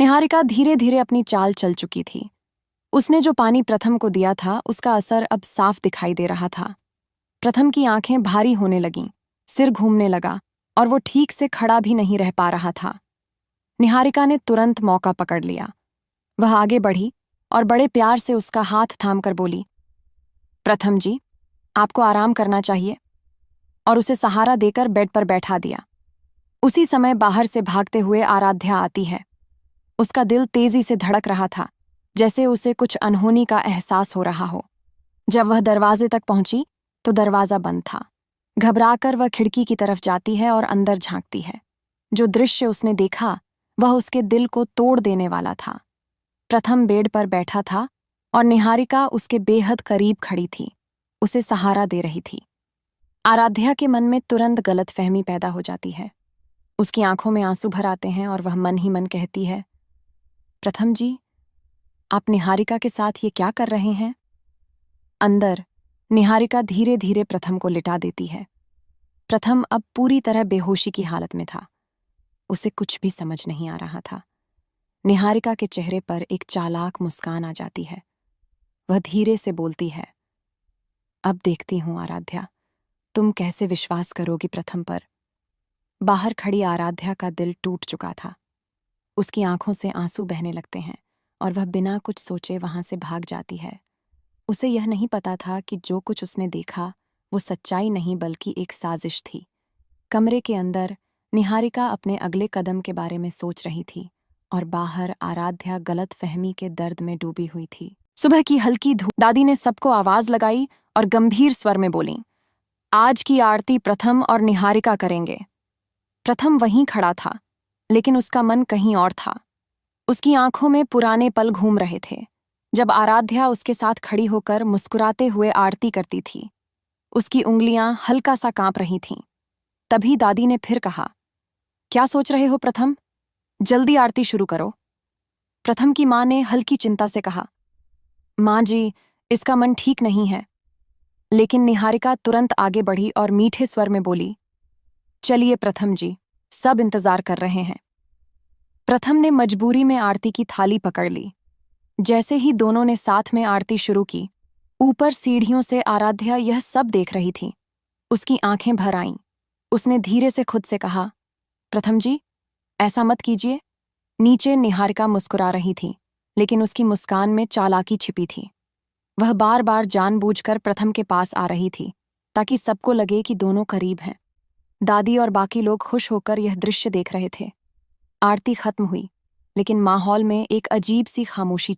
निहारिका धीरे धीरे अपनी चाल चल चुकी थी। उसने जो पानी प्रथम को दिया था उसका असर अब साफ दिखाई दे रहा था। प्रथम की आंखें भारी होने लगीं, सिर घूमने लगा और वो ठीक से खड़ा भी नहीं रह पा रहा था। निहारिका ने तुरंत मौका पकड़ लिया। वह आगे बढ़ी और बड़े प्यार से उसका हाथ थामकर बोली, प्रथम जी, आपको आराम करना चाहिए, और उसे सहारा देकर बेड पर बैठा दिया। उसी समय बाहर से भागते हुए आराध्या आती है। उसका दिल तेजी से धड़क रहा था, जैसे उसे कुछ अनहोनी का एहसास हो रहा हो। जब वह दरवाजे तक पहुंची तो दरवाजा बंद था। घबराकर वह खिड़की की तरफ जाती है और अंदर झांकती है। जो दृश्य उसने देखा वह उसके दिल को तोड़ देने वाला था। प्रथम बेड पर बैठा था और निहारिका उसके बेहद करीब खड़ी थी, उसे सहारा दे रही थी। आराध्या के मन में तुरंत गलतफहमी पैदा हो जाती है। उसकी आंखों में आंसू भर आते हैं और वह मन ही मन कहती है, प्रथम जी, आप निहारिका के साथ ये क्या कर रहे हैं? अंदर निहारिका धीरे धीरे प्रथम को लिटा देती है। प्रथम अब पूरी तरह बेहोशी की हालत में था। उसे कुछ भी समझ नहीं आ रहा था। निहारिका के चेहरे पर एक चालाक मुस्कान आ जाती है। वह धीरे से बोलती है, अब देखती हूं आराध्या, तुम कैसे विश्वास करोगी प्रथम पर। बाहर खड़ी आराध्या का दिल टूट चुका था। उसकी आंखों से आंसू बहने लगते हैं और वह बिना कुछ सोचे वहां से भाग जाती है। उसे यह नहीं पता था कि जो कुछ उसने देखा वो सच्चाई नहीं बल्कि एक साजिश थी। कमरे के अंदर निहारिका अपने अगले कदम के बारे में सोच रही थी और बाहर आराध्या गलत फहमी के दर्द में डूबी हुई थी। सुबह की हल्की धूप। दादी ने सबको आवाज लगाई और गंभीर स्वर में बोली, आज की आरती प्रथम और निहारिका करेंगे। प्रथम वहीं खड़ा था, लेकिन उसका मन कहीं और था। उसकी आंखों में पुराने पल घूम रहे थे, जब आराध्या उसके साथ खड़ी होकर मुस्कुराते हुए आरती करती थी। उसकी उंगलियां हल्का सा कांप रही थीं। तभी दादी ने फिर कहा, क्या सोच रहे हो प्रथम? जल्दी आरती शुरू करो। प्रथम की मां ने हल्की चिंता से कहा, मां जी, इसका मन ठीक नहीं है। लेकिन निहारिका तुरंत आगे बढ़ी और मीठे स्वर में बोली, चलिए प्रथम जी, सब इंतजार कर रहे हैं। प्रथम ने मजबूरी में आरती की थाली पकड़ ली। जैसे ही दोनों ने साथ में आरती शुरू की, ऊपर सीढ़ियों से आराध्या यह सब देख रही थी। उसकी आंखें भर आईं। उसने धीरे से खुद से कहा, प्रथम जी, ऐसा मत कीजिए। नीचे निहारिका मुस्कुरा रही थी, लेकिन उसकी मुस्कान में चालाकी छिपी थी। वह बार बार जानबूझकर प्रथम के पास आ रही थी, ताकि सबको लगे कि दोनों करीब हैं। दादी और बाकी लोग खुश होकर यह दृश्य देख रहे थे। आरती खत्म हुई, लेकिन माहौल में एक अजीब सी खामोशी